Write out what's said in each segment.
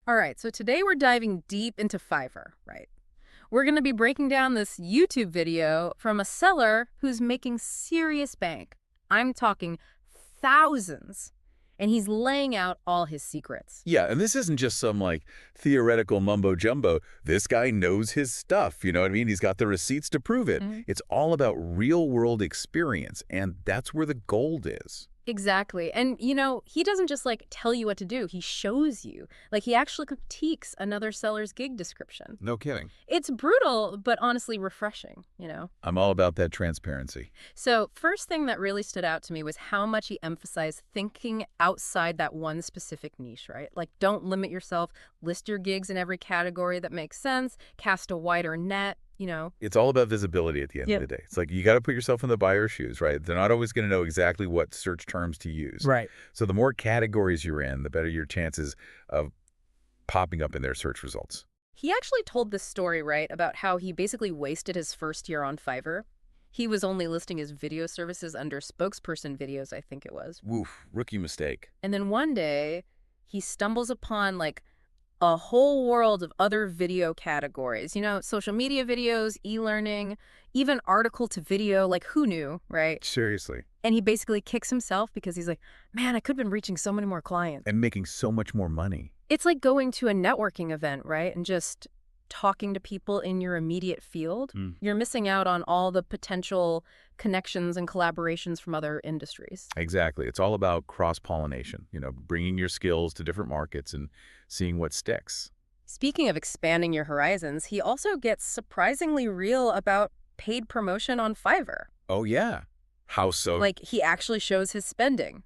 All right, so today we're diving deep into Fiverr, right? We're going to be breaking down this YouTube video from a seller who's making serious bank. I'm talking thousands. And he's laying out all his secrets. Yeah, and this isn't just some, theoretical mumbo-jumbo. This guy knows his stuff, you know what I mean? He's got the receipts to prove it. It's all about real-world experience, and that's where the gold is. Exactly. And, he doesn't just tell you what to do. He shows you. He actually critiques another seller's gig description. No kidding. It's brutal, but honestly refreshing. I'm all about that transparency. So first thing that really stood out to me was how much he emphasized thinking outside that one specific niche, right? Don't limit yourself, list your gigs in every category that makes sense, cast a wider net. It's all about visibility at the end of the day. It's you got to put yourself in the buyer's shoes, right? They're not always going to know exactly what search terms to use. Right. So the more categories you're in, the better your chances of popping up in their search results. He actually told this story, right, about how he basically wasted his first year on Fiverr. He was only listing his video services under spokesperson videos, I think it was. Woof, rookie mistake. And then one day, he stumbles upon, a whole world of other video categories. Social media videos, e-learning, even article to video, who knew, right? Seriously. And he basically kicks himself because he's like, man, I could have been reaching so many more clients. And making so much more money. It's like going to a networking event, right? And just talking to people in your immediate field. You're missing out on all the potential connections and collaborations from other industries. Exactly. It's all about cross-pollination, bringing your skills to different markets and seeing what sticks. Speaking of expanding your horizons, he also gets surprisingly real about paid promotion on Fiverr. Oh, yeah. How so? He actually shows his spending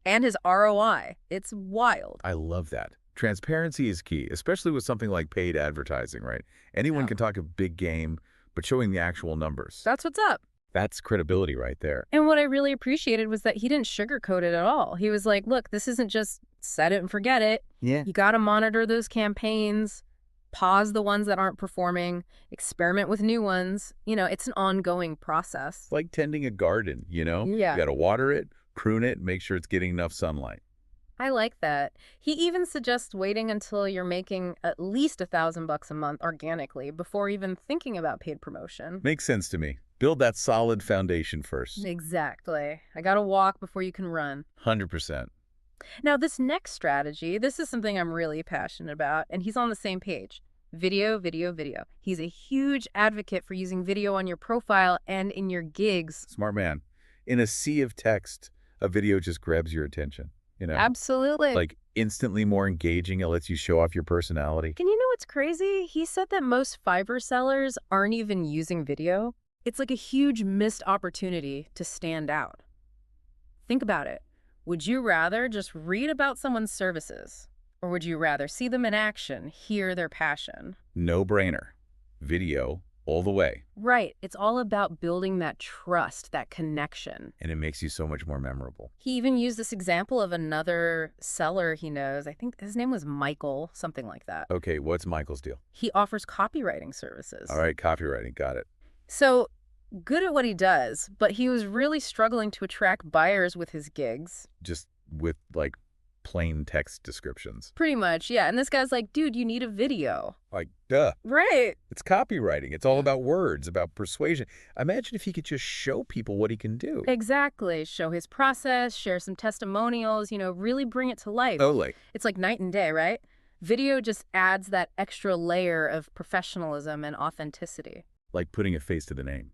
and his ROI. It's wild. I love that. Transparency is key, especially with something like paid advertising, right? Anyone can talk a big game, but showing the actual numbers. That's what's up. That's credibility right there. And what I really appreciated was that he didn't sugarcoat it at all. He was like, look, this isn't just set it and forget it. Yeah. You got to monitor those campaigns, pause the ones that aren't performing, experiment with new ones. It's an ongoing process. It's like tending a garden, Yeah. You got to water it, prune it, make sure it's getting enough sunlight. I like that. He even suggests waiting until you're making at least $1,000 a month organically before even thinking about paid promotion. Makes sense to me. Build that solid foundation first. Exactly. I gotta walk before you can run. 100%. Now, this next strategy, this is something I'm really passionate about, and he's on the same page. Video, video, video. He's a huge advocate for using video on your profile and in your gigs. Smart man. In a sea of text, a video just grabs your attention. Absolutely. Instantly more engaging. It lets you show off your personality. And you know what's crazy? He said that most Fiverr sellers aren't even using video. It's like a huge missed opportunity to stand out. Think about it. Would you rather just read about someone's services? Or would you rather see them in action, hear their passion? No brainer. Video all the way. Right. It's all about building that trust, that connection. And it makes you so much more memorable. He even used this example of another seller he knows. I think his name was Michael, something like that. Okay, what's Michael's deal? He offers copywriting services. All right, copywriting. Got it. So good at what he does, but he was really struggling to attract buyers with his gigs. Just with, plain text descriptions. Pretty much, yeah. And this guy's like, dude, you need a video. Duh. Right. It's copywriting. It's all about words, about persuasion. Imagine if he could just show people what he can do. Exactly. Show his process, share some testimonials, really bring it to life. Totally. It's like night and day, right? Video just adds that extra layer of professionalism and authenticity. Like putting a face to the name,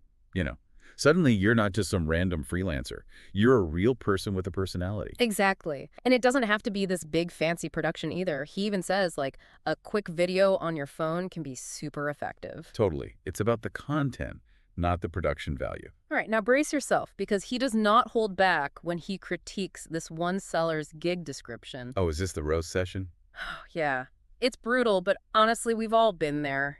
Suddenly, you're not just some random freelancer. You're a real person with a personality. Exactly. And it doesn't have to be this big fancy production either. He even says, a quick video on your phone can be super effective. Totally. It's about the content, not the production value. All right, now brace yourself, because he does not hold back when he critiques this one seller's gig description. Oh, is this the roast session? Yeah. It's brutal, but honestly, we've all been there,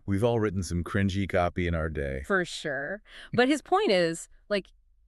We've all written some cringy copy in our day. For sure. But his point is,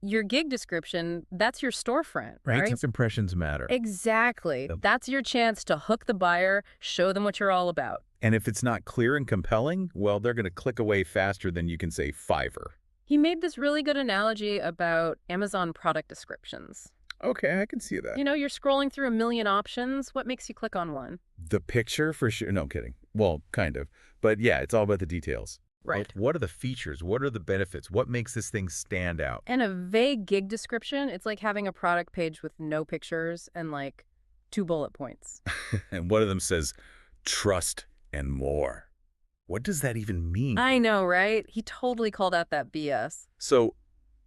your gig description, that's your storefront, right? First impressions matter. Exactly. That's your chance to hook the buyer, show them what you're all about. And if it's not clear and compelling, well, they're going to click away faster than you can say Fiverr. He made this really good analogy about Amazon product descriptions. Okay, I can see that. You know, you're scrolling through a million options. What makes you click on one? The picture for sure. No, I'm kidding. Well, kind of. But yeah, it's all about the details. Right. What are the features? What are the benefits? What makes this thing stand out? And a vague gig description, it's like having a product page with no pictures and like 2 bullet points. And one of them says, trust and more. What does that even mean? I know, right? He totally called out that BS. So,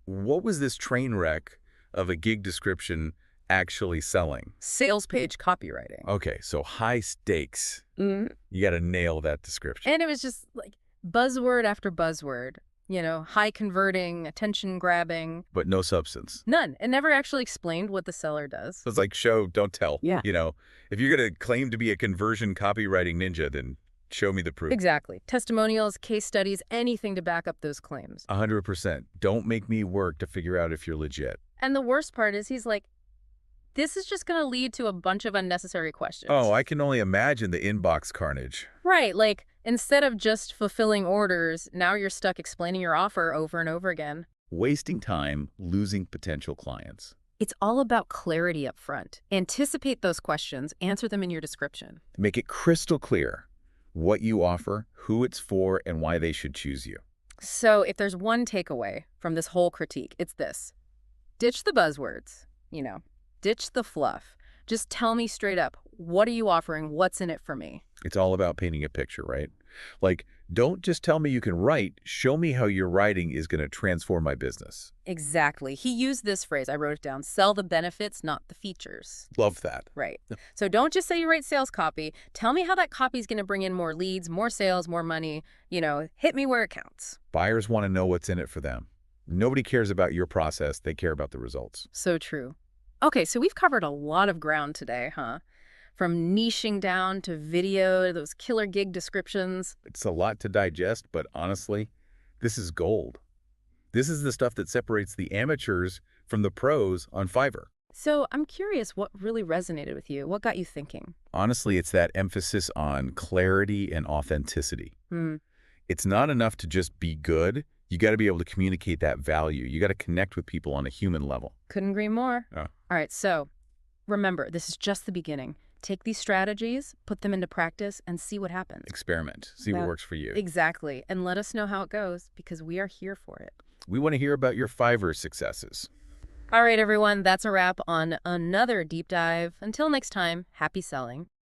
what was this train wreck of a gig description actually selling? Sales page copywriting. Okay, so high stakes. Mm. You got to nail that description. And it was just like buzzword after buzzword, you know, high converting, attention grabbing. But no substance. None. It never actually explained what the seller does. So it's like show, don't tell. Yeah. You know, if you're going to claim to be a conversion copywriting ninja, then show me the proof. Exactly. Testimonials, case studies, anything to back up those claims. 100%. Don't make me work to figure out if you're legit. And the worst part is he's like, this is just going to lead to a bunch of unnecessary questions. Oh, I can only imagine the inbox carnage. Right. Like, instead of just fulfilling orders, now you're stuck explaining your offer over and over again. Wasting time, losing potential clients. It's all about clarity up front. Anticipate those questions, answer them in your description. Make it crystal clear what you offer, who it's for, and why they should choose you. So if there's one takeaway from this whole critique, it's this. Ditch the buzzwords, you know, ditch the fluff. Just tell me straight up, what are you offering? What's in it for me? It's all about painting a picture, right? Like, don't just tell me you can write, show me how your writing is going to transform my business. Exactly. He used this phrase. I wrote it down. Sell the benefits, not the features. Love that. Right. So don't just say you write sales copy. Tell me how that copy is going to bring in more leads, more sales, more money. You know, hit me where it counts. Buyers want to know what's in it for them. Nobody cares about your process. They care about the results. So true. Okay, so we've covered a lot of ground today, huh? From niching down to video to those killer gig descriptions. It's a lot to digest, but honestly, this is gold. This is the stuff that separates the amateurs from the pros on Fiverr. So I'm curious what really resonated with you. What got you thinking? Honestly, it's that emphasis on clarity and authenticity. It's not enough to just be good. You got to be able to communicate that value. You got to connect with people on a human level. Couldn't agree more. Oh. All right, so remember, this is just the beginning. Take these strategies, put them into practice, and see what happens. Experiment. See what works for you. Exactly. And let us know how it goes, because we are here for it. We want to hear about your Fiverr successes. All right, everyone, that's a wrap on another deep dive. Until next time, happy selling.